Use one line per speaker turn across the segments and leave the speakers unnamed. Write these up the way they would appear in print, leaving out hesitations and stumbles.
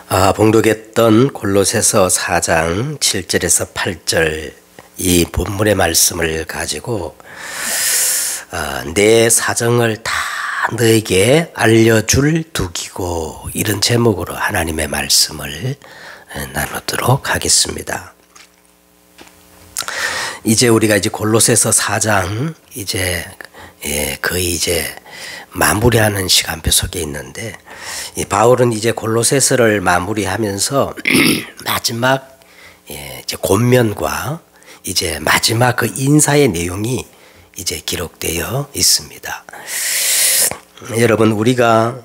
봉독했던 골로새서 4장 7절에서 8절 이 본문의 말씀을 가지고 내 사정을 다 너에게 알려줄 둑이고, 이런 제목으로 하나님의 말씀을 나누도록 하겠습니다. 이제 우리가 골로새서 4장 거의 마무리하는 시간표 속에 있는데, 이 바울은 이제 골로새서를 마무리하면서 마지막 권면과 이제 마지막 그 인사의 내용이 이제 기록되어 있습니다. 여러분, 우리가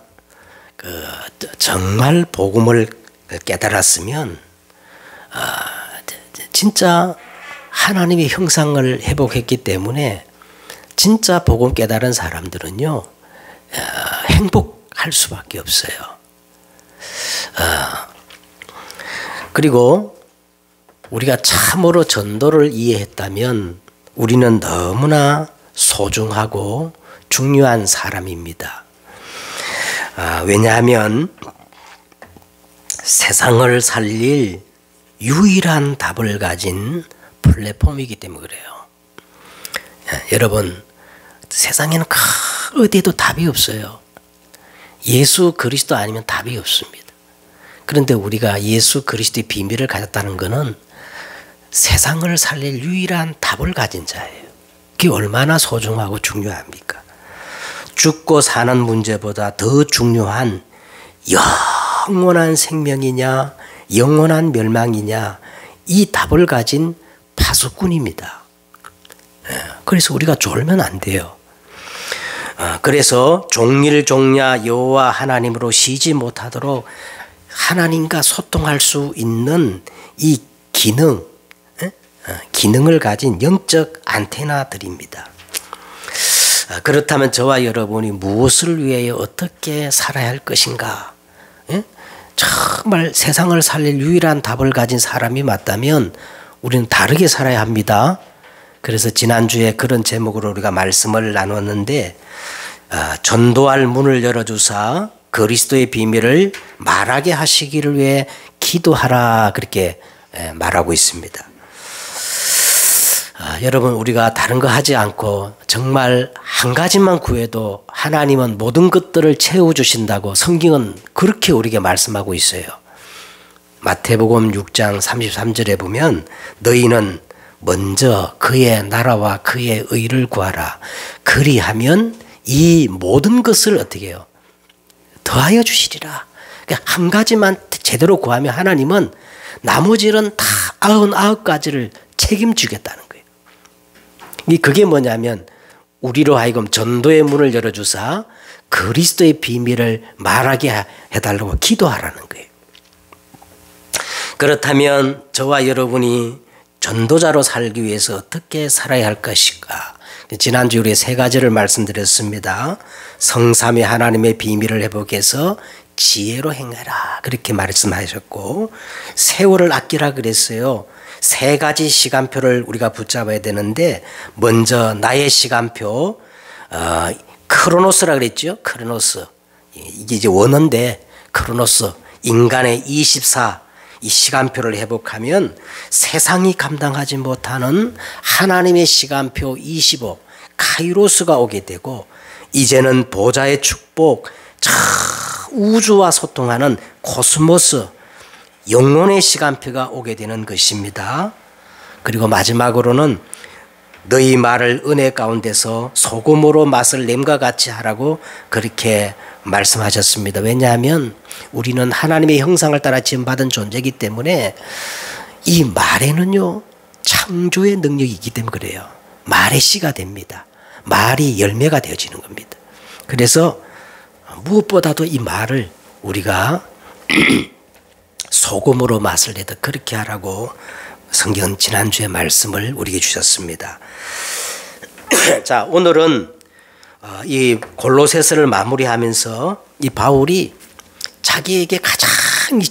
정말 복음을 깨달았으면 진짜 하나님의 형상을 회복했기 때문에 진짜 복음 깨달은 사람들은요 행복할 수밖에 없어요. 그리고 우리가 참으로 전도를 이해했다면 우리는 너무나 소중하고 중요한 사람입니다. 왜냐하면 세상을 살릴 유일한 답을 가진 플랫폼이기 때문에 그래요. 여러분, 세상에는 어디에도 답이 없어요. 예수 그리스도 아니면 답이 없습니다. 그런데 우리가 예수 그리스도의 비밀을 가졌다는 것은 세상을 살릴 유일한 답을 가진 자예요. 그게 얼마나 소중하고 중요합니까? 죽고 사는 문제보다 더 중요한 영원한 생명이냐 영원한 멸망이냐, 이 답을 가진 파수꾼입니다. 그래서 우리가 졸면 안 돼요. 그래서 종일종야 여호와 하나님으로 쉬지 못하도록 하나님과 소통할 수 있는 이 기능을 가진 영적 안테나들입니다. 그렇다면 저와 여러분이 무엇을 위하여 어떻게 살아야 할 것인가? 정말 세상을 살릴 유일한 답을 가진 사람이 맞다면 우리는 다르게 살아야 합니다. 그래서 지난주에 그런 제목으로 우리가 말씀을 나눴는데, 전도할 문을 열어주사 그리스도의 비밀을 말하게 하시기를 위해 기도하라, 그렇게 말하고 있습니다. 여러분, 우리가 다른 거 하지 않고 정말 한 가지만 구해도 하나님은 모든 것들을 채워주신다고 성경은 그렇게 우리에게 말씀하고 있어요. 마태복음 6장 33절에 보면 너희는 먼저 그의 나라와 그의 의를 구하라. 그리하면 이 모든 것을 어떻게 해요? 더하여 주시리라. 그러니까 한 가지만 제대로 구하면 하나님은 나머지는 다 99가지를 책임지겠다는 거예요. 그게 뭐냐면 우리로 하여금 전도의 문을 열어주사 그리스도의 비밀을 말하게 해달라고 기도하라는 거예요. 그렇다면 저와 여러분이 전도자로 살기 위해서 어떻게 살아야 할 것인가? 지난주에 우리 세 가지를 말씀드렸습니다. 성삼위 하나님의 비밀을 회복해서 지혜로 행하라, 그렇게 말씀하셨고, 세월을 아끼라 그랬어요. 세 가지 시간표를 우리가 붙잡아야 되는데, 먼저 나의 시간표, 크로노스라 그랬죠. 크로노스, 이게 이제 원어인데 크로노스, 인간의 24, 이 시간표를 회복하면 세상이 감당하지 못하는 하나님의 시간표 25, 카이로스가 오게 되고, 이제는 보좌의 축복, 우주와 소통하는 코스모스, 영혼의 시간표가 오게 되는 것입니다. 그리고 마지막으로는 너희 말을 은혜 가운데서 소금으로 맛을 냄과 같이 하라고 그렇게 말씀하셨습니다. 왜냐하면 우리는 하나님의 형상을 따라 지음받은 존재이기 때문에 이 말에는요 창조의 능력이 있기 때문에 그래요. 말의 씨가 됩니다. 말이 열매가 되어지는 겁니다. 그래서 무엇보다도 이 말을 우리가 소금으로 맛을 내듯 그렇게 하라고 성경 지난주에 말씀을 우리에게 주셨습니다. 자, 오늘은 이 골로새서를 마무리하면서 이 바울이 자기에게 가장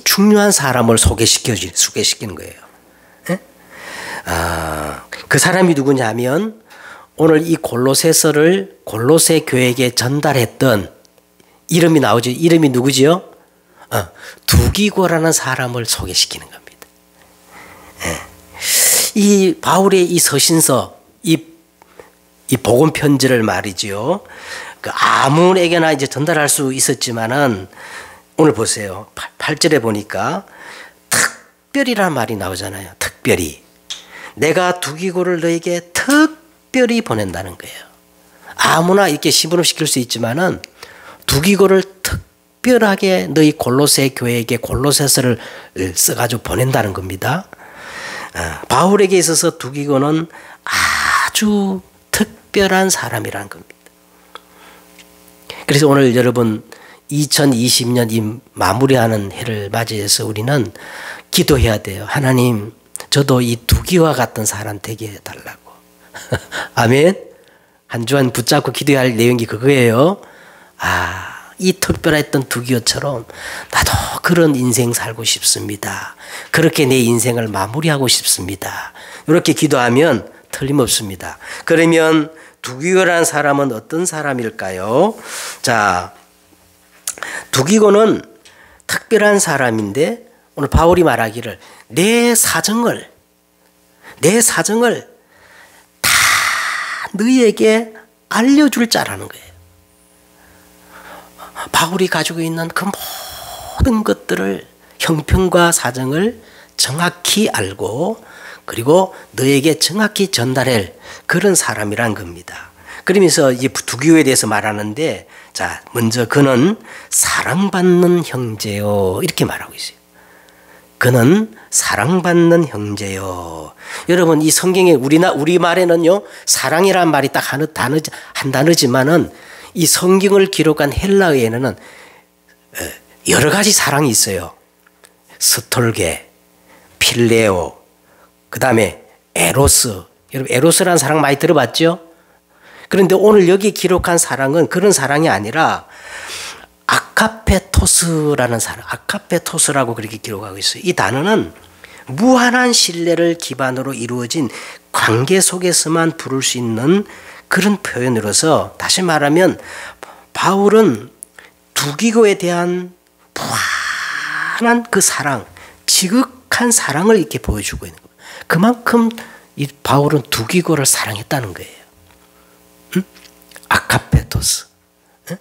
중요한 사람을 소개시키는 거예요. 그 사람이 누구냐면 오늘 이 골로새서를 골로새 교회에게 전달했던 이름이 나오죠. 이름이 누구지요? 두기고라는 사람을 소개시키는 겁니다. 이 바울의 이 서신서, 이 복음 편지를 말이지요. 그 아무에게나 이제 전달할 수 있었지만은 오늘 보세요. 8절에 보니까 특별히라는 말이 나오잖아요. 특별히. 내가 두기고를 너에게 특별히 보낸다는 거예요. 아무나 이렇게 시분업시킬 수 있지만은 두기고를 특별하게 너희 골로새 교회에게 골로새서를 써가지고 보낸다는 겁니다. 바울에게 있어서 두기고는 아주 특별한 사람이라는 겁니다. 그래서 오늘 여러분 2020년 이 마무리하는 해를 맞이해서 우리는 기도해야 돼요. 하나님, 저도 이 두기와 같은 사람 되게 해달라고. 아멘. 한 주간 붙잡고 기도해야 할 내용이 그거예요. 이 특별했던 두기호처럼 나도 그런 인생 살고 싶습니다. 그렇게 내 인생을 마무리하고 싶습니다. 이렇게 기도하면 틀림없습니다. 그러면 두기고라는 사람은 어떤 사람일까요? 자, 두기고는 특별한 사람인데 오늘 바울이 말하기를 내 사정을 다 너희에게 알려줄 자라는 거예요. 바울이 가지고 있는 그 모든 것들을 형편과 사정을 정확히 알고 그리고 너에게 정확히 전달할 그런 사람이란 겁니다. 그러면서 이제 두기고에 대해서 말하는데 자, 먼저 그는 사랑받는 형제요 이렇게 말하고 있어요. 그는 사랑받는 형제요. 여러분 이 성경에 우리 말에는요 사랑이란 말이 딱 한 단어지만은 이 성경을 기록한 헬라어에는 여러 가지 사랑이 있어요. 스톨게, 필레오, 그 다음에 에로스. 여러분 에로스라는 사랑 많이 들어봤죠? 그런데 오늘 여기 기록한 사랑은 그런 사랑이 아니라 아카페토스라는 사랑, 아카페토스라고 그렇게 기록하고 있어요. 이 단어는 무한한 신뢰를 기반으로 이루어진 관계 속에서만 부를 수 있는 그런 표현으로서 다시 말하면 바울은 두기고에 대한 무한한 그 사랑, 지극한 사랑을 이렇게 보여주고 있는 거예요. 그만큼 이 바울은 두기고를 사랑했다는 거예요. 응? 아카페토스. 응?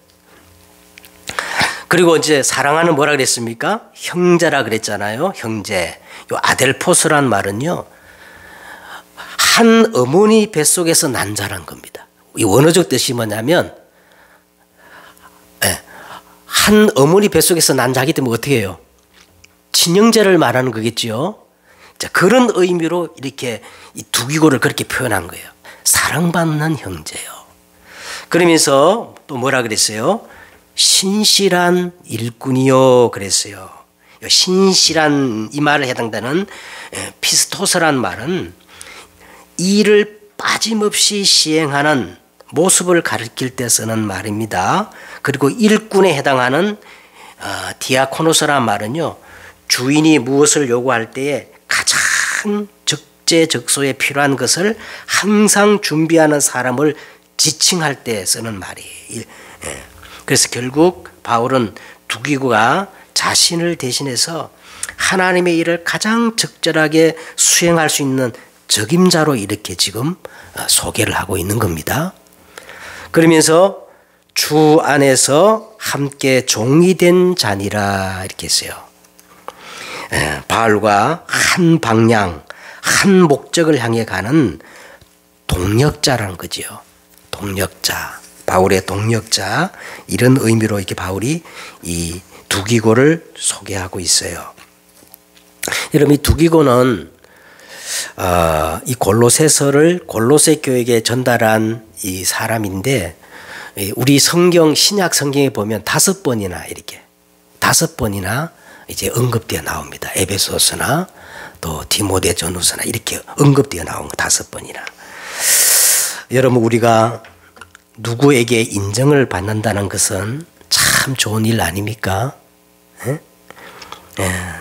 그리고 이제 사랑하는 뭐라 그랬습니까? 형제라 그랬잖아요. 형제. 요 아델포스란 말은요. 한 어머니 뱃속에서 난 자란 겁니다. 이 원어적 뜻이 뭐냐면 한 어머니 뱃속에서 난 자기 때문에 어떻게 해요? 친형제를 말하는 거겠죠. 자, 그런 의미로 이렇게 이 두기고를 그렇게 표현한 거예요. 사랑받는 형제요. 그러면서 또 뭐라 그랬어요? 신실한 일꾼이요 그랬어요. 신실한 이 말에 해당되는 피스토스란 말은 일을 빠짐없이 시행하는 모습을 가리킬 때 쓰는 말입니다. 그리고 일꾼에 해당하는 디아코노스란 말은요. 주인이 무엇을 요구할 때에 가장 적재적소에 필요한 것을 항상 준비하는 사람을 지칭할 때 쓰는 말이에요. 그래서 결국 바울은 두기고가 자신을 대신해서 하나님의 일을 가장 적절하게 수행할 수 있는 적임자로 이렇게 지금 소개를 하고 있는 겁니다. 그러면서 주 안에서 함께 종이 된 자니라 이렇게 했어요. 바울과 한 방향, 한 목적을 향해 가는 동력자라는 거지요. 동력자, 바울의 동력자 이런 의미로 이렇게 바울이 이 두기고를 소개하고 있어요. 여러분 이 두기고는 이 골로새서를 골로새 교회에게 전달한 이 사람인데 우리 성경 신약 성경에 보면 5번이나 이제 언급되어 나옵니다. 에베소서나 또 디모데전후서나 이렇게 언급되어 나온 거 5번이나. 여러분 우리가 누구에게 인정을 받는다는 것은 참 좋은 일 아닙니까?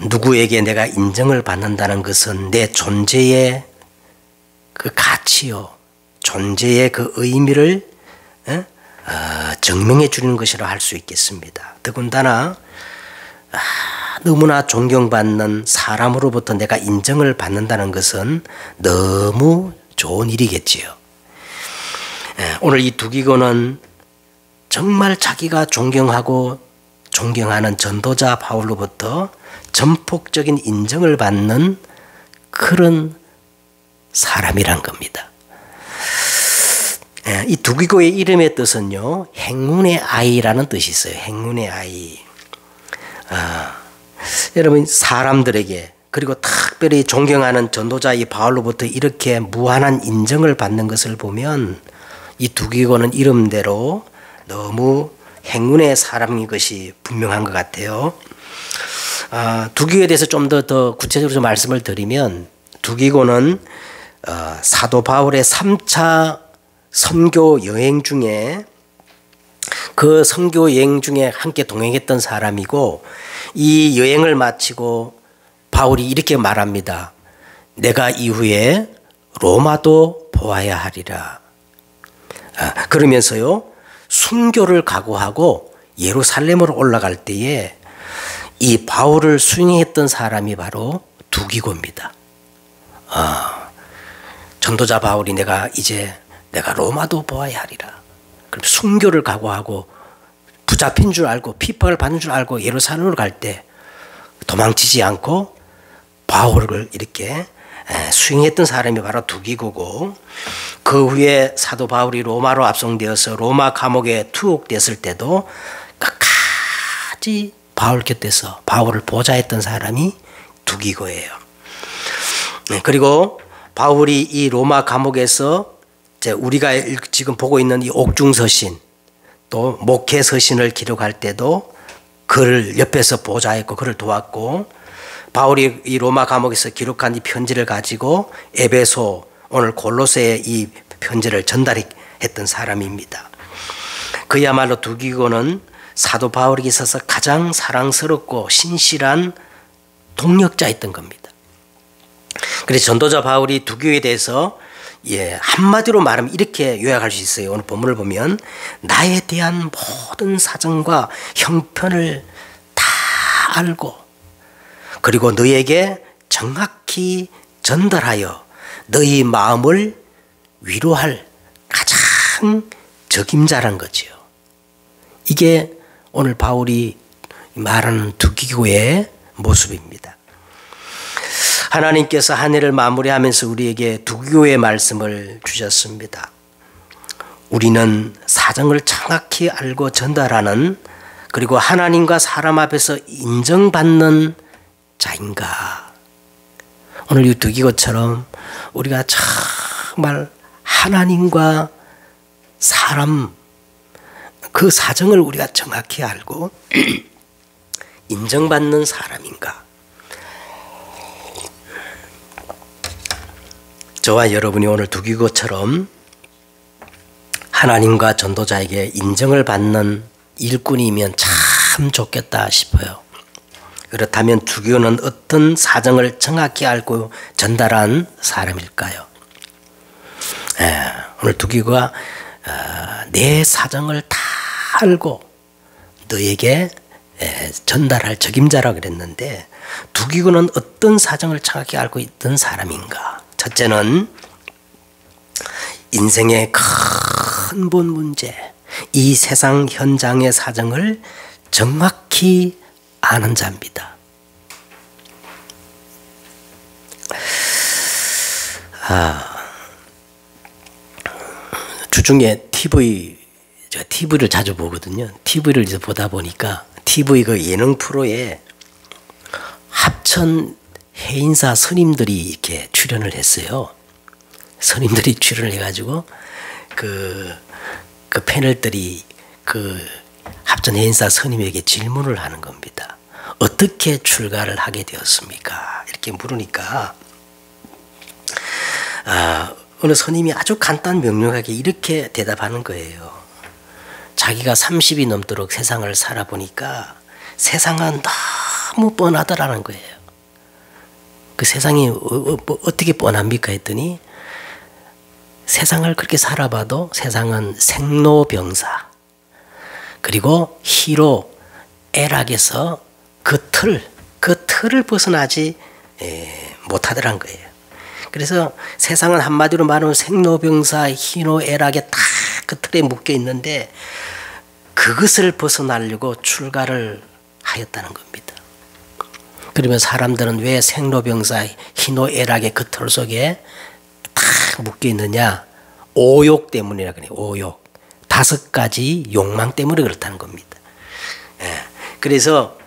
누구에게 내가 인정을 받는다는 것은 내 존재의 그 가치요, 존재의 그 의미를 증명해 주는 것이라 할 수 있겠습니다. 더군다나 너무나 존경받는 사람으로부터 내가 인정을 받는다는 것은 너무 좋은 일이겠지요. 오늘 이 두기고는 정말 자기가 존경하고 존경하는 전도자 바울로부터 전폭적인 인정을 받는 그런 사람이란 겁니다. 이 두기고의 이름의 뜻은요, 행운의 아이라는 뜻이 있어요. 행운의 아이. 여러분, 사람들에게 그리고 특별히 존경하는 전도자 이 바울로부터 이렇게 무한한 인정을 받는 것을 보면 이 두기고는 이름대로 너무 행운의 사람인 것이 분명한 것 같아요. 두기고에 대해서 좀 더 구체적으로 좀 말씀을 드리면, 두기고는 사도 바울의 3차 선교 여행 중에 그 선교 여행 중에 함께 동행했던 사람이고, 이 여행을 마치고 바울이 이렇게 말합니다. 내가 이후에 로마도 보아야 하리라. 그러면서요, 순교를 각오하고 예루살렘으로 올라갈 때에 이 바울을 수행했던 사람이 바로 두기고입니다. 전도자 바울이 내가 로마도 보아야 하리라. 그럼 순교를 각오하고 붙잡힌 줄 알고 핍박을 받는 줄 알고 예루살렘으로 갈 때 도망치지 않고 바울을 이렇게 수행했던 사람이 바로 두기고고, 그 후에 사도 바울이 로마로 압송되어서 로마 감옥에 투옥됐을 때도 끝까지 바울 곁에서 바울을 보좌했던 사람이 두기고예요. 그리고 바울이 이 로마 감옥에서 우리가 지금 보고 있는 이 옥중서신 또 목회서신을 기록할 때도 그를 옆에서 보좌했고 그를 도왔고, 바울이 이 로마 감옥에서 기록한 이 편지를 가지고 에베소, 오늘 골로새에 이 편지를 전달했던 사람입니다. 그야말로 두기고는 사도 바울에게 있어서 가장 사랑스럽고 신실한 동력자였던 겁니다. 그래서 전도자 바울이 두기고에 대해서 한마디로 말하면 이렇게 요약할 수 있어요. 오늘 본문을 보면 나에 대한 모든 사정과 형편을 다 알고, 그리고 너에게 정확히 전달하여 너희 마음을 위로할 가장 적임자란 거지요. 이게 오늘 바울이 말하는 두기고의 모습입니다. 하나님께서 한 해를 마무리하면서 우리에게 두기고의 말씀을 주셨습니다. 우리는 사정을 정확히 알고 전달하는, 그리고 하나님과 사람 앞에서 인정받는 자인가. 오늘 이 두기고처럼 우리가 정말 하나님과 사람 그 사정을 우리가 정확히 알고 인정받는 사람인가. 저와 여러분이 오늘 두기고처럼 하나님과 전도자에게 인정을 받는 일꾼이면 참 좋겠다 싶어요. 그렇다면 두기고는 어떤 사정을 정확히 알고 전달한 사람일까요? 오늘 두기고가 내 사정을 다 알고 너에게 전달할 적임자라고 그랬는데, 두기고는 어떤 사정을 정확히 알고 있던 사람인가? 첫째는 인생의 큰 본 문제, 이 세상 현장의 사정을 정확히 아는 자입니다. 주중에 제가 TV를 자주 보거든요. TV를 이제 보다 보니까 TV 그 예능 프로에 합천 해인사 스님들이 이렇게 출연을 했어요. 스님들이 출연을 해가지고 그 패널들이 그 합천 해인사 스님에게 질문을 하는 겁니다. 어떻게 출가를 하게 되었습니까? 이렇게 물으니까 어느 스님이 아주 간단 명료하게 이렇게 대답하는 거예요. 자기가 30이 넘도록 세상을 살아보니까 세상은 너무 뻔하더라는 거예요. 그 세상이 어떻게 뻔합니까 했더니, 세상을 그렇게 살아봐도 세상은 생로병사, 그리고 희로 애락에서 그 틀, 그 틀을 벗어나지 못하더란 거예요. 그래서 세상은 한마디로 말하면 생로병사, 희노애락에 다 그 틀에 묶여 있는데 그것을 벗어나려고 출가를 하였다는 겁니다. 그러면 사람들은 왜 생로병사, 희노애락의 그 틀 속에 다 묶여 있느냐? 오욕 때문이라 그래요. 오욕. 5가지 욕망 때문에 그렇다는 겁니다. 그래서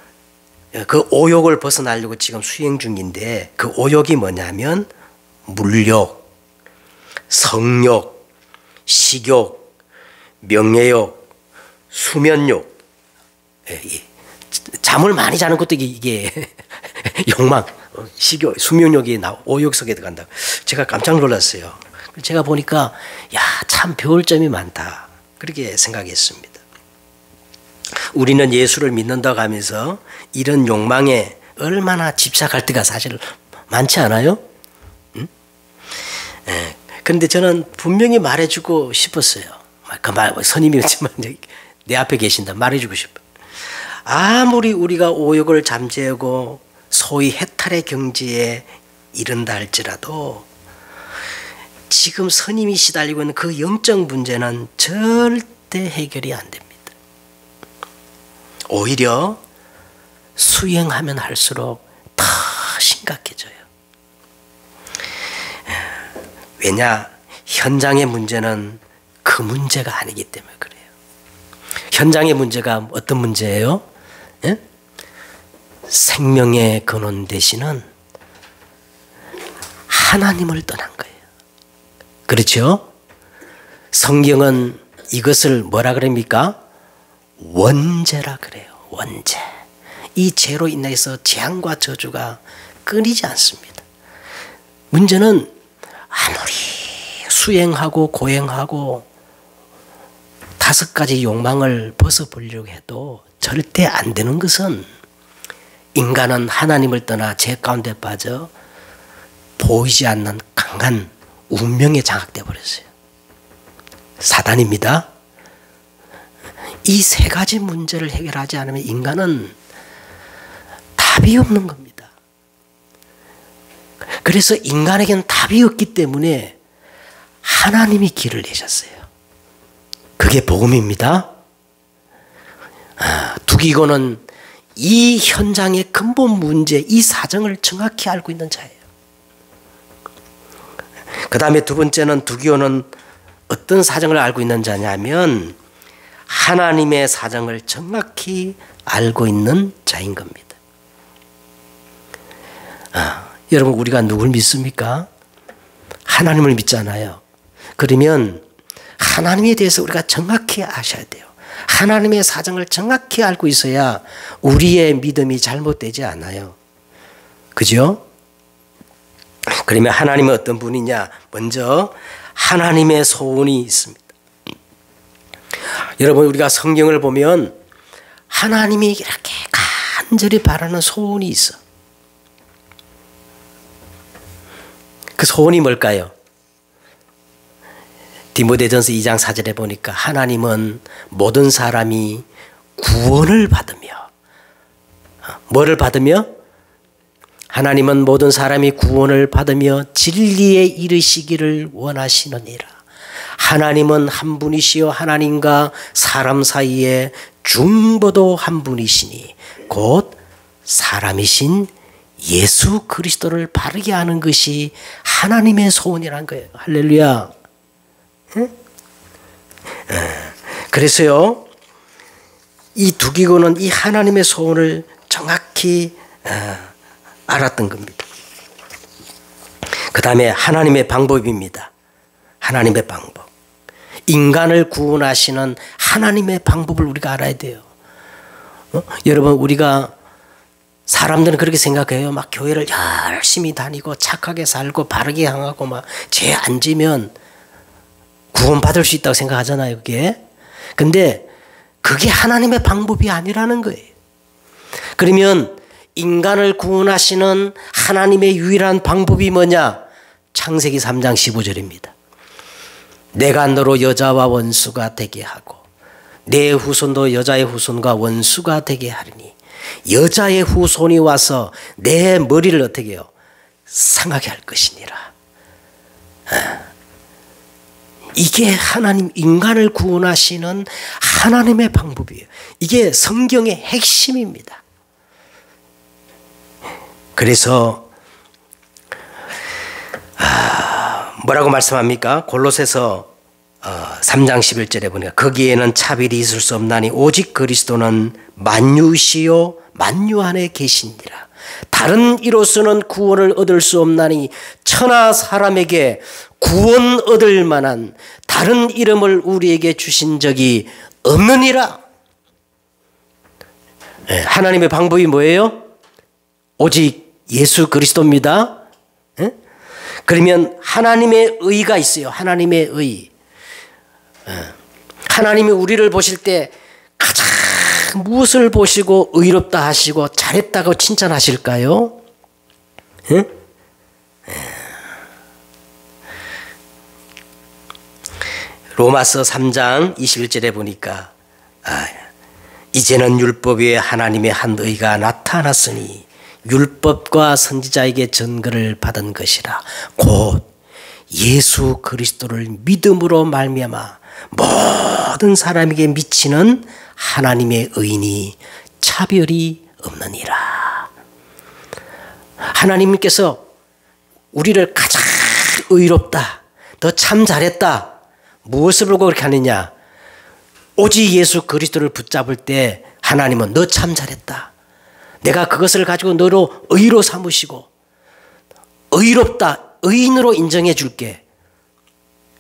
그 오욕을 벗어나려고 지금 수행 중인데 그 오욕이 뭐냐면 물욕, 성욕, 식욕, 명예욕, 수면욕. 잠을 많이 자는 것도 이게 욕망, 식욕, 수면욕이 오욕 속에 들어간다. 제가 깜짝 놀랐어요. 제가 보니까 야, 참 배울 점이 많다. 그렇게 생각했습니다. 우리는 예수를 믿는다고 하면서 이런 욕망에 얼마나 집착할 때가 사실 많지 않아요? 응? 그런데 저는 분명히 말해주고 싶었어요. 그 말, 선임이었지만 내 앞에 계신다. 말해주고 싶어요. 아무리 우리가 오욕을 잠재우고 소위 해탈의 경지에 이른다 할지라도 지금 선임이 시달리고 있는 그 영적 문제는 절대 해결이 안 됩니다. 오히려 수행하면 할수록 더 심각해져요. 왜냐? 현장의 문제는 그 문제가 아니기 때문에 그래요. 현장의 문제가 어떤 문제예요? 예? 생명의 근원 되시는 하나님을 떠난 거예요. 그렇죠? 성경은 이것을 뭐라 그럽니까? 원죄라 그래요. 원죄. 이 죄로 인해서 재앙과 저주가 끊이지 않습니다. 문제는 아무리 수행하고 고행하고 5가지 욕망을 벗어보려고 해도 절대 안 되는 것은 인간은 하나님을 떠나 죄 가운데 빠져 보이지 않는 강한 운명에 장악되어 버렸어요. 사단입니다. 이 3가지 문제를 해결하지 않으면 인간은 답이 없는 겁니다. 그래서 인간에게는 답이 없기 때문에 하나님이 길을 내셨어요. 그게 복음입니다. 두기고는 이 현장의 근본 문제, 이 사정을 정확히 알고 있는 자예요. 그 다음에 2번째는 두기고는 어떤 사정을 알고 있는 자냐면 하나님의 사정을 정확히 알고 있는 자인 겁니다. 여러분, 우리가 누굴 믿습니까? 하나님을 믿잖아요. 그러면 하나님에 대해서 우리가 정확히 아셔야 돼요. 하나님의 사정을 정확히 알고 있어야 우리의 믿음이 잘못되지 않아요. 그죠? 그러면 하나님은 어떤 분이냐? 먼저 하나님의 소원이 있습니다. 여러분, 우리가 성경을 보면 하나님이 이렇게 간절히 바라는 소원이 있어. 그 소원이 뭘까요? 디모데전서 2장 4절에 보니까 하나님은 모든 사람이 구원을 받으며, 뭐를 받으며? 하나님은 모든 사람이 구원을 받으며 진리에 이르시기를 원하시느니라. 하나님은 한 분이시요 하나님과 사람 사이에 중보도 한 분이시니 곧 사람이신 예수 그리스도를 바르게 하는 것이 하나님의 소원이라는 거예요. 할렐루야. 그래서요, 이 두기고는 이 하나님의 소원을 정확히 알았던 겁니다. 그 다음에 하나님의 방법입니다. 하나님의 방법. 인간을 구원하시는 하나님의 방법을 우리가 알아야 돼요. 여러분, 우리가 사람들은 그렇게 생각해요. 막 교회를 열심히 다니고 착하게 살고 바르게 향하고 막 죄 안 지면 구원받을 수 있다고 생각하잖아요. 그게. 근데 그게 하나님의 방법이 아니라는 거예요. 그러면 인간을 구원하시는 하나님의 유일한 방법이 뭐냐? 창세기 3장 15절입니다. 내가 너로 여자와 원수가 되게 하고 내 후손도 여자의 후손과 원수가 되게 하리니 여자의 후손이 와서 내 머리를 어떻게 해요? 상하게 할 것이니라. 이게 하나님 인간을 구원하시는 하나님의 방법이에요. 이게 성경의 핵심입니다. 그래서 뭐라고 말씀합니까? 골로새서 3장 11절에 보니까 거기에는 차별이 있을 수 없나니 오직 그리스도는 만유시요 만유 안에 계시니라. 다른 이로서는 구원을 얻을 수 없나니 천하 사람에게 구원 얻을 만한 다른 이름을 우리에게 주신 적이 없느니라. 하나님의 방법이 뭐예요? 오직 예수 그리스도입니다. 그러면 하나님의 의가 있어요. 하나님의 의. 하나님이 우리를 보실 때 가장 무엇을 보시고 의롭다 하시고 잘했다고 칭찬하실까요? 로마서 3장 21절에 보니까 이제는 율법 위에 하나님의 한 의가 나타났으니 율법과 선지자에게 증거를 받은 것이라. 곧 예수 그리스도를 믿음으로 말미암아 모든 사람에게 미치는 하나님의 의인이 차별이 없느니라. 하나님께서 우리를 가장 의롭다, 더 참 잘했다, 무엇을 보고 그렇게 하느냐? 오직 예수 그리스도를 붙잡을 때 하나님은 너 참 잘했다, 내가 그것을 가지고 너로 의로 삼으시고 의롭다, 의인으로 인정해 줄게,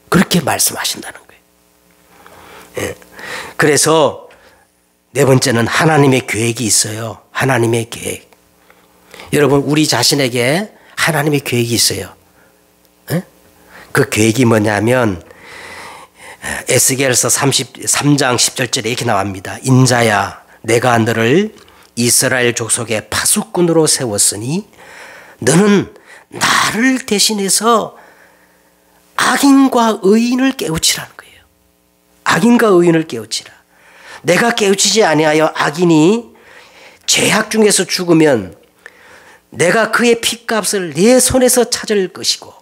그렇게 말씀하신다는 거예요. 그래서 네 번째는 하나님의 계획이 있어요. 하나님의 계획. 여러분, 우리 자신에게 하나님의 계획이 있어요. 그 계획이 뭐냐면 에스겔서 33장 10절에 이렇게 나옵니다. 인자야, 내가 너를 이스라엘 족속의 파수꾼으로 세웠으니 너는 나를 대신해서 악인과 의인을 깨우치라는 거예요. 악인과 의인을 깨우치라. 내가 깨우치지 아니하여 악인이 죄악 중에서 죽으면 내가 그의 핏값을 내 손에서 찾을 것이고,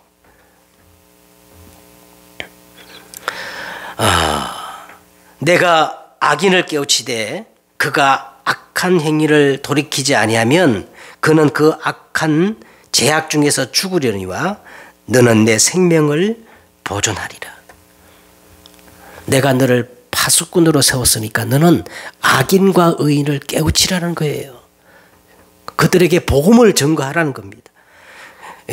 내가 악인을 깨우치되 그가 악한 행위를 돌이키지 아니하면 그는 그 악한 죄악 중에서 죽으려니와 너는 내 생명을 보존하리라. 내가 너를 파수꾼으로 세웠으니까 너는 악인과 의인을 깨우치라는 거예요. 그들에게 복음을 전거하라는 겁니다.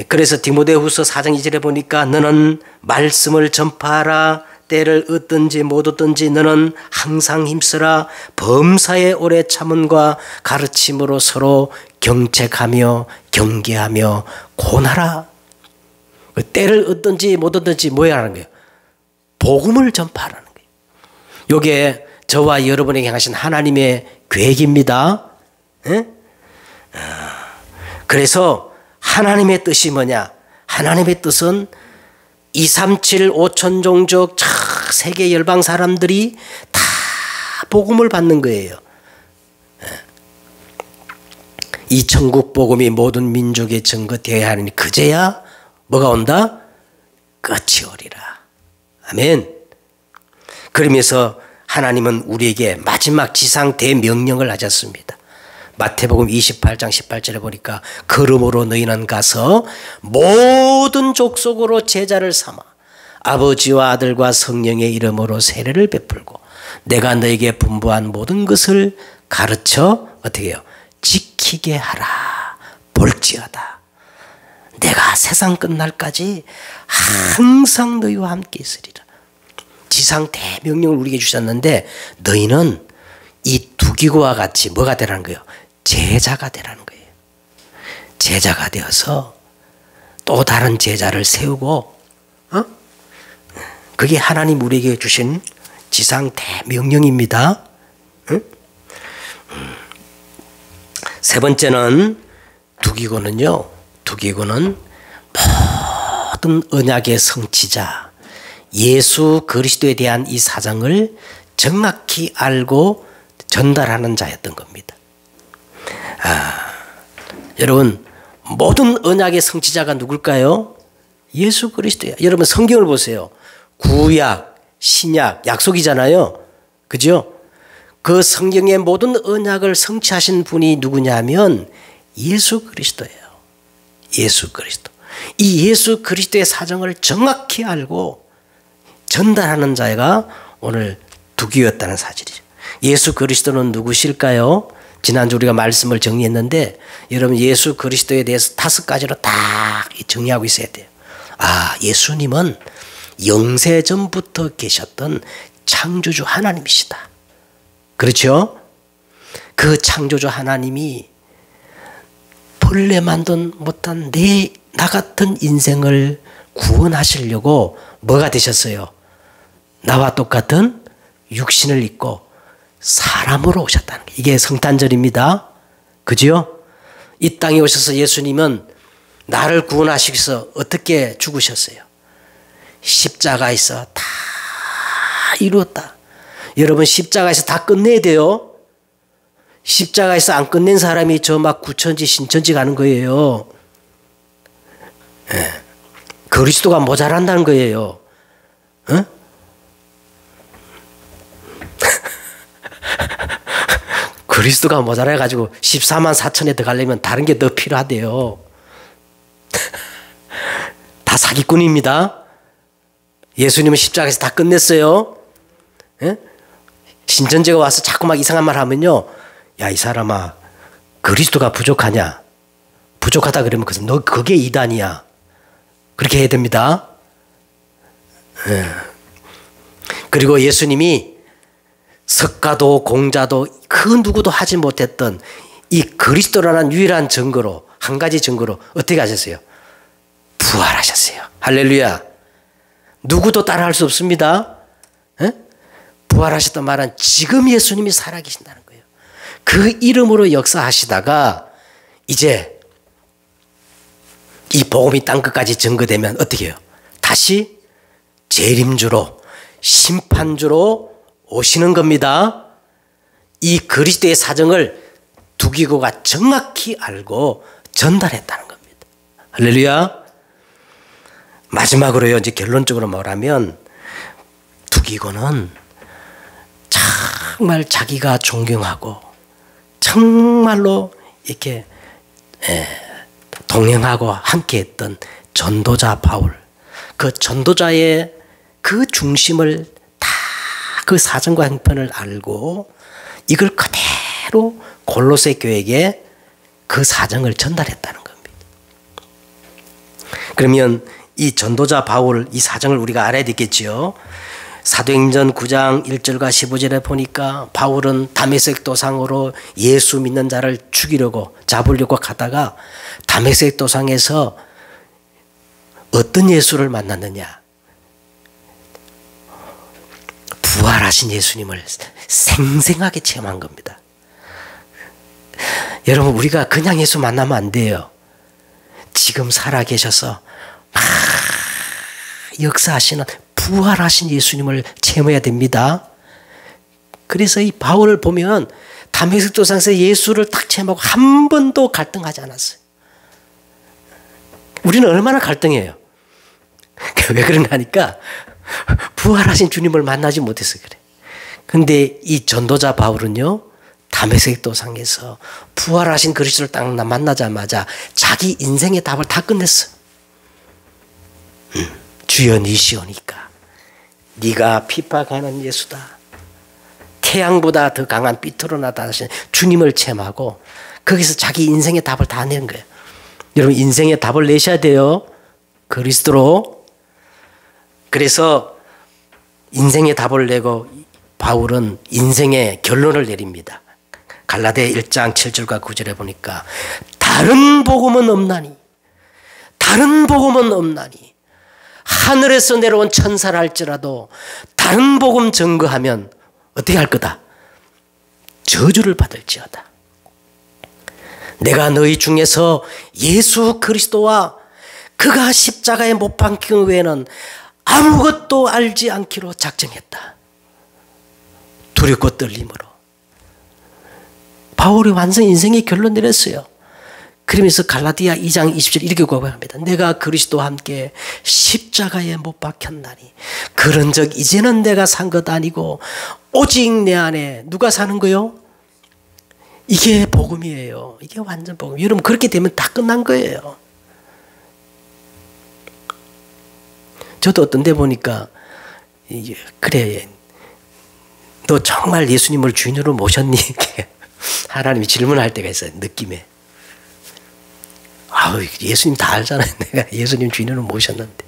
그래서 디모데후서 4장 2절에 보니까 너는 말씀을 전파하라. 때를 얻든지 못 얻든지 너는 항상 힘쓰라. 범사의 오래 참음과 가르침으로 서로 경책하며 경계하며 고나라. 때를 얻든지 못 얻든지 뭐야 하는 거예요? 복음을 전파하라는 거예요. 이게 저와 여러분에게 향하신 하나님의 계획입니다. 그래서 하나님의 뜻이 뭐냐? 하나님의 뜻은 237 5천 종족 세계 열방 사람들이 다 복음을 받는 거예요. 이 천국 복음이 모든 민족에 증거되어야 하니 그제야 뭐가 온다? 끝이 오리라. 아멘. 그러면서 하나님은 우리에게 마지막 지상 대명령을 하셨습니다. 마태복음 28장 18절에 보니까 그러므로 너희는 가서 모든 족속으로 제자를 삼아 아버지와 아들과 성령의 이름으로 세례를 베풀고 내가 너에게 분부한 모든 것을 가르쳐 어떻게 해요? 지키게 하라. 볼지어다 내가 세상 끝날까지 항상 너희와 함께 있으리라. 지상 대명령을 우리에게 주셨는데 너희는 이 두기고와 같이 뭐가 되라는 거예요? 제자가 되라는 거예요. 제자가 되어서 또 다른 제자를 세우고, 그게 하나님 우리에게 주신 지상 대명령입니다. 세 번째는 두기고는요. 두기고는 모든 언약의 성취자 예수 그리스도에 대한 이 사정을 정확히 알고 전달하는 자였던 겁니다. 여러분, 모든 언약의 성취자가 누굴까요? 예수 그리스도야. 여러분 성경을 보세요. 구약, 신약, 약속이잖아요. 그죠? 그 성경의 모든 언약을 성취하신 분이 누구냐면 예수 그리스도예요. 예수 그리스도. 이 예수 그리스도의 사정을 정확히 알고 전달하는 자가 오늘 두기였다는 사실이죠. 예수 그리스도는 누구실까요? 지난주 우리가 말씀을 정리했는데 여러분 예수 그리스도에 대해서 5가지로 딱 정리하고 있어야 돼요. 예수님은 영세전부터 계셨던 창조주 하나님이시다. 그렇죠? 그 창조주 하나님이 본래 만든 못한 나 같은 인생을 구원하시려고 뭐가 되셨어요? 나와 똑같은 육신을 입고 사람으로 오셨다는 게 이게 성탄절입니다. 그죠? 이 땅에 오셔서 예수님은 나를 구원하시기 위해서 어떻게 죽으셨어요? 십자가에서 다 이루었다. 여러분 십자가에서 다 끝내야 돼요. 십자가에서 안 끝낸 사람이 저 막 구천지 신천지 가는 거예요. 그리스도가 모자란다는 거예요. 어? 그리스도가 모자라가지고 14만 4천에 들어가려면 다른 게 더 필요하대요. 다 사기꾼입니다. 예수님은 십자가에서 다 끝냈어요. 신천지가 와서 자꾸 막 이상한 말 하면요. 야, 이 사람아, 그리스도가 부족하냐? 부족하다 그러면 너 그게 이단이야. 그렇게 해야 됩니다. 그리고 예수님이 석가도 공자도 그 누구도 하지 못했던 이 그리스도라는 유일한 증거로 한 가지 증거로 어떻게 하셨어요? 부활하셨어요. 할렐루야. 누구도 따라할 수 없습니다. 부활하셨단 말은 지금 예수님이 살아계신다는 거예요. 그 이름으로 역사하시다가 이제 이 복음이 땅 끝까지 증거되면 어떻게 해요? 다시 재림주로 심판주로 오시는 겁니다. 이 그리스도의 사정을 두기고가 정확히 알고 전달했다는 겁니다. 할렐루야. 마지막으로요, 이제 결론적으로 말하면 두기고는 정말 자기가 존경하고 정말로 이렇게 동행하고 함께했던 전도자 바울, 그 전도자의 그 중심을 다 그 사정과 형편을 알고 이걸 그대로 골로새 교회에게 그 사정을 전달했다는 겁니다. 그러면 이 전도자 바울 이 사정을 우리가 알아야 되겠지요. 사도행전 9장 1절과 15절에 보니까 바울은 다메섹 도상으로 예수 믿는 자를 죽이려고 잡으려고 가다가 다메섹 도상에서 어떤 예수를 만났느냐? 부활하신 예수님을 생생하게 체험한 겁니다. 여러분 우리가 그냥 예수 만나면 안 돼요. 지금 살아계셔서 막 역사하시는 부활하신 예수님을 체험해야 됩니다. 그래서 이 바울을 보면 다메섹 도상에서 예수를 딱 체험하고 한 번도 갈등하지 않았어요. 우리는 얼마나 갈등해요. 왜 그런가 하니까 부활하신 주님을 만나지 못해서 그래. 근데 이 전도자 바울은요, 다메섹 도상에서 부활하신 그리스도를 딱 만나자마자 자기 인생의 답을 다 끝냈어. 주여 니시오니까 네가 핍박하는 예수다. 태양보다 더 강한 빛으로 나타나신 주님을 체험하고 거기서 자기 인생의 답을 다 낸 거예요. 여러분 인생의 답을 내셔야 돼요. 그리스도로. 그래서 인생의 답을 내고 바울은 인생의 결론을 내립니다. 갈라디아 1장 7절과 9절에 보니까 다른 복음은 없나니 다른 복음은 없나니 하늘에서 내려온 천사라 할지라도 다른 복음 증거하면 어떻게 할 거다? 저주를 받을지어다. 내가 너희 중에서 예수 그리스도와 그가 십자가에 못 박힌 외에는 아무것도 알지 않기로 작정했다. 두렵고 떨림으로. 바울이 완전 인생의 결론 내렸어요. 그러면서 갈라디아 2장 20절 이렇게 고백합니다. 내가 그리스도와 함께 십자가에 못 박혔나니 그런즉 이제는 내가 산 것 아니고 오직 내 안에 누가 사는 거요? 이게 복음이에요. 이게 완전 복음. 여러분 그렇게 되면 다 끝난 거예요. 저도 어떤 데 보니까 그래 너 정말 예수님을 주인으로 모셨니? 하나님이 질문할 때가 있어요. 느낌에. 아우 예수님 다 알잖아요. 내가 예수님 주인으로 모셨는데.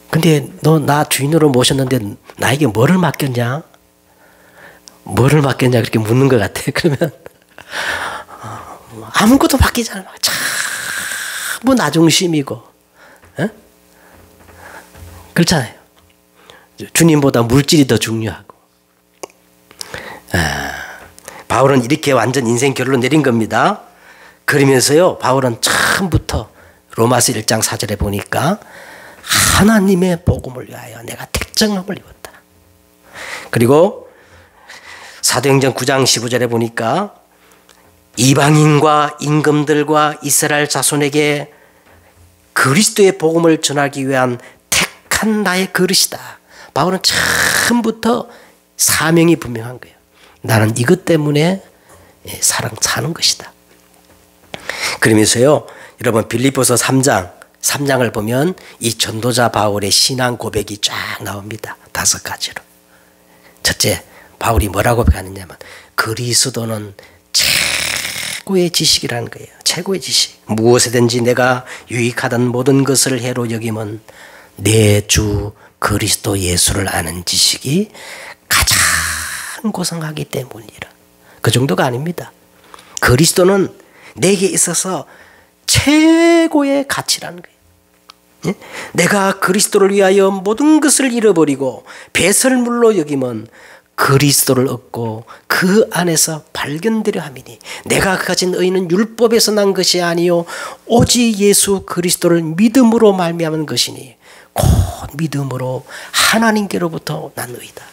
근데 너 나 주인으로 모셨는데 나에게 뭐를 맡겼냐? 뭐를 맡겼냐 그렇게 묻는 것 같아. 그러면 아무것도 맡기지 않아. 전부 나 중심이고. 어? 그렇잖아요. 주님보다 물질이 더 중요하고. 바울은 이렇게 완전 인생 결론 내린 겁니다. 그러면서요 바울은 처음부터 로마서 1장 4절에 보니까 하나님의 복음을 위하여 내가 택정함을 입었다. 그리고 사도행전 9장 15절에 보니까 이방인과 임금들과 이스라엘 자손에게 그리스도의 복음을 전하기 위한 택한 나의 그릇이다. 바울은 처음부터 사명이 분명한 거예요. 나는 이것 때문에 사는 것이다. 그러면서요 여러분 빌립보서 3장을 보면 이 전도자 바울의 신앙 고백이 쫙 나옵니다. 5가지로. 첫째, 바울이 뭐라고 고백하느냐면 그리스도는 최고의 지식이라는 거예요. 최고의 지식. 무엇이든지 내가 유익하던 모든 것을 해로 여김은 내 주 그리스도 예수를 아는 지식이 가장 고상하기 때문이라. 그 정도가 아닙니다. 그리스도는 내게 있어서 최고의 가치라는 거예요. 내가 그리스도를 위하여 모든 것을 잃어버리고 배설물로 여기면 그리스도를 얻고 그 안에서 발견되려 함이니 내가 가진 의는 율법에서 난 것이 아니요 오직 예수 그리스도를 믿음으로 말미암은 것이니 곧 믿음으로 하나님께로부터 난 의다.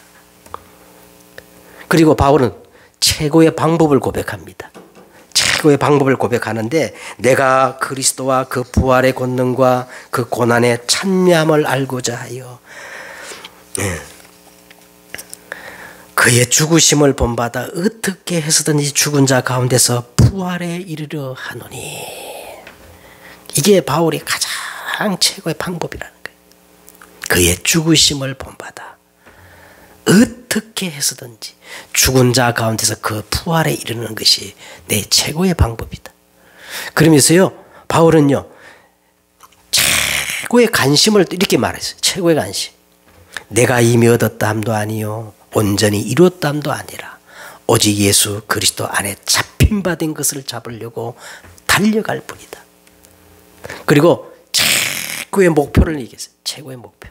그리고 바울은 최고의 방법을 고백합니다. 최고의 방법을 고백하는데 내가 그리스도와 그 부활의 권능과 그 고난의 찬미함을 알고자 하여 그의 죽으심을 본받아 어떻게 해서든지 죽은 자 가운데서 부활에 이르려 하노니. 이게 바울의 가장 최고의 방법이라는 거예요. 그의 죽으심을 본받아 어떻게 해서든지 죽은 자 가운데서 그 부활에 이르는 것이 내 최고의 방법이다. 그러면서요 바울은요 최고의 관심을 이렇게 말했어요. 최고의 관심. 내가 이미 얻었다 함도 아니요 온전히 이루었다 함도 아니라 오직 예수 그리스도 안에 잡힌 바 된 것을 잡으려고 달려갈 뿐이다. 그리고 최고의 목표를 얘기했어요. 최고의 목표.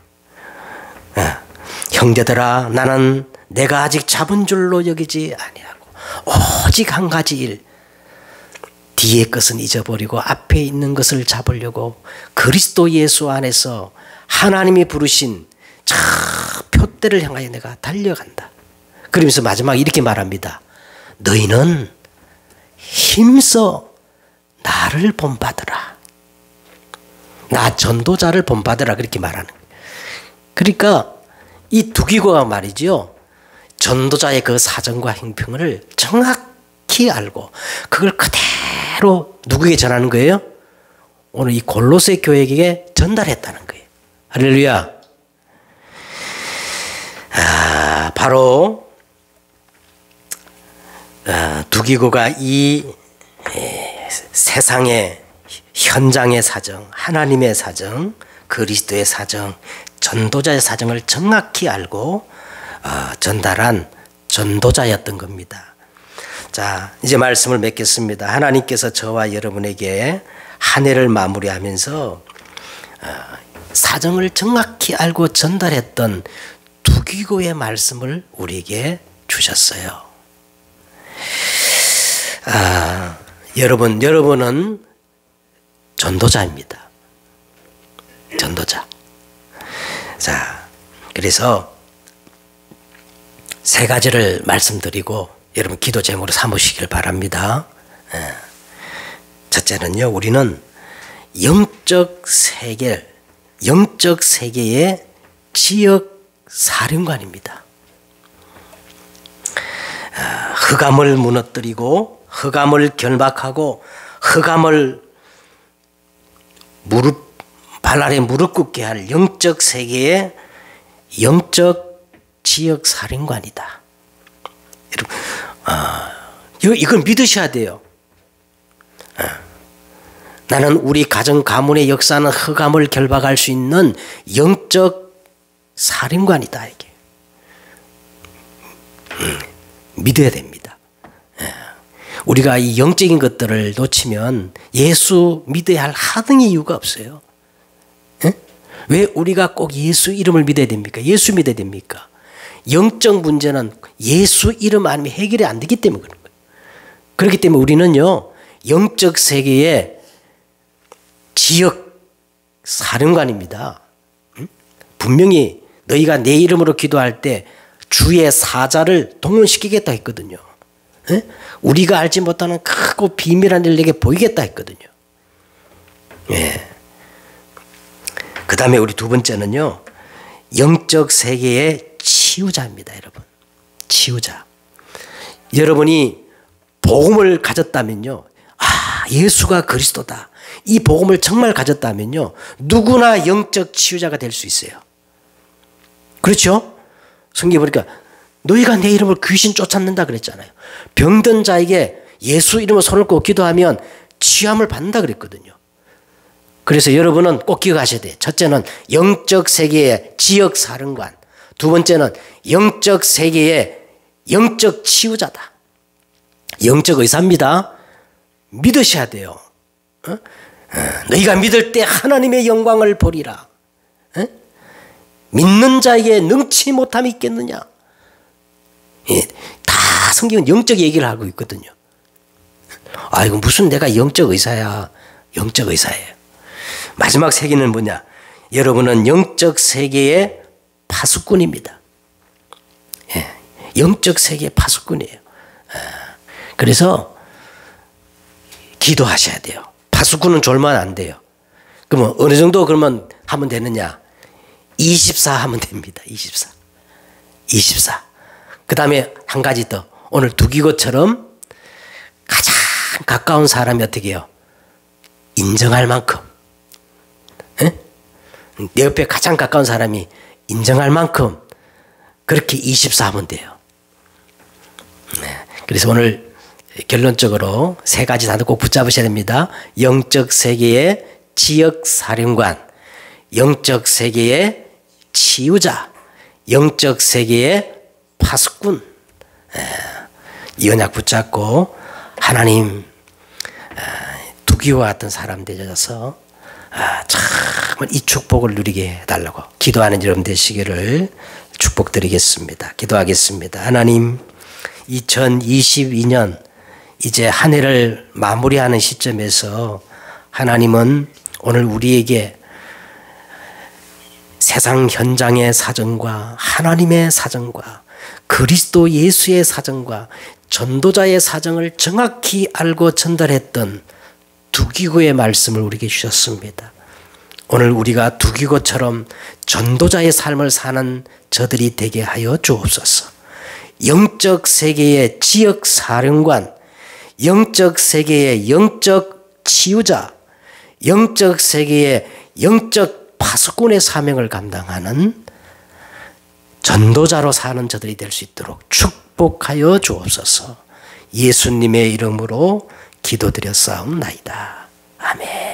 형제들아 나는 내가 아직 잡은 줄로 여기지 아니하고 오직 한 가지 일 뒤의 것은 잊어버리고 앞에 있는 것을 잡으려고 그리스도 예수 안에서 하나님이 부르신 저 표대를 향하여 내가 달려간다. 그러면서 마지막에 이렇게 말합니다. 너희는 힘써 나를 본받으라. 나 전도자를 본받으라 그렇게 말하는 거예요. 그러니까 이 두기고가 말이죠. 전도자의 그 사정과 행평을 정확히 알고 그걸 그대로 누구에게 전하는 거예요? 오늘 이 골로새 교회에게 전달했다는 거예요. 할렐루야. 바로 두기고가 이 세상의 현장의 사정, 하나님의 사정, 그리스도의 사정, 전도자의 사정을 정확히 알고 전달한 전도자였던 겁니다. 자, 이제 말씀을 맺겠습니다. 하나님께서 저와 여러분에게 한 해를 마무리하면서 사정을 정확히 알고 전달했던 두기고의 말씀을 우리에게 주셨어요. 여러분은 전도자입니다. 전도자. 자, 그래서 3가지를 말씀드리고 여러분 기도 제목으로 삼으시길 바랍니다. 첫째는요, 우리는 영적 세계의 지역 사령관입니다. 흑암을 무너뜨리고 흑암을 결박하고 흑암을 발 아래 무릎 꿇게 할 영적 세계의 영적 지역 사령관이다. 여러분, 이걸 믿으셔야 돼요. 나는 우리 가정 가문의 역사는 흑암을 결박할 수 있는 영적 사령관이다. 이게 믿어야 됩니다. 우리가 이 영적인 것들을 놓치면 예수 믿어야 할 하등의 이유가 없어요. 왜 우리가 꼭 예수 이름을 믿어야 됩니까? 예수 믿어야 됩니까? 영적 문제는 예수 이름 아니면 해결이 안 되기 때문에 그런 거예요. 그렇기 때문에 우리는요, 영적 세계의 지역 사령관입니다. 분명히 너희가 내 이름으로 기도할 때 주의 사자를 동원시키겠다 했거든요. 우리가 알지 못하는 크고 비밀한 일 내게 보이겠다 했거든요. 그 다음에 우리 두 번째는요, 영적 세계의 치유자입니다. 여러분, 치유자. 여러분이 복음을 가졌다면요, 예수가 그리스도다, 이 복음을 정말 가졌다면요, 누구나 영적 치유자가 될 수 있어요. 그렇죠? 성경에 보니까 너희가 내 이름으로 귀신 쫓아낸다 그랬잖아요. 병든 자에게 예수 이름으로 손을 꽂고 기도하면 치유함을 받는다 그랬거든요. 그래서 여러분은 꼭 기억하셔야 돼요. 첫째는 영적 세계의 지역 사령관, 두 번째는 영적 세계의 영적 치유자다. 영적 의사입니다. 믿으셔야 돼요. 너희가 믿을 때 하나님의 영광을 보리라. 믿는 자에게 능치 못함이 있겠느냐. 다 성경은 영적 얘기를 하고 있거든요. 이거 무슨 내가 영적 의사야. 영적 의사예요. 마지막 세계는 뭐냐? 여러분은 영적 세계의 파수꾼입니다. 영적 세계의 파수꾼이에요. 그래서 기도하셔야 돼요. 파수꾼은 졸면 안 돼요. 그러면 어느 정도 그러면 하면 되느냐? 24 하면 됩니다. 24. 그 다음에 한 가지 더. 오늘 두기고처럼 가장 가까운 사람이 어떻게 해요? 인정할 만큼. 내 옆에 가장 가까운 사람이 인정할 만큼 그렇게 24 하면 돼요. 그래서 오늘 결론적으로 세 가지 단어 꼭 붙잡으셔야 됩니다. 영적 세계의 지역 사령관, 영적 세계의 치유자, 영적 세계의 파수꾼. 이 언약 붙잡고 하나님 두기와 같은 사람 되셔서 정말 이 축복을 누리게 해달라고 기도하는 여러분 되시기를 축복드리겠습니다. 기도하겠습니다. 하나님, 2022년 이제 한 해를 마무리하는 시점에서 하나님은 오늘 우리에게 세상 현장의 사정과 하나님의 사정과 그리스도 예수의 사정과 전도자의 사정을 정확히 알고 전달했던 두기고의 말씀을 우리에게 주셨습니다. 오늘 우리가 두기고처럼 전도자의 삶을 사는 저들이 되게 하여 주옵소서. 영적 세계의 지역 사령관, 영적 세계의 영적 치유자, 영적 세계의 영적 파수꾼의 사명을 감당하는 전도자로 사는 저들이 될 수 있도록 축복하여 주옵소서. 예수님의 이름으로 기도드렸사옵나이다. 아멘.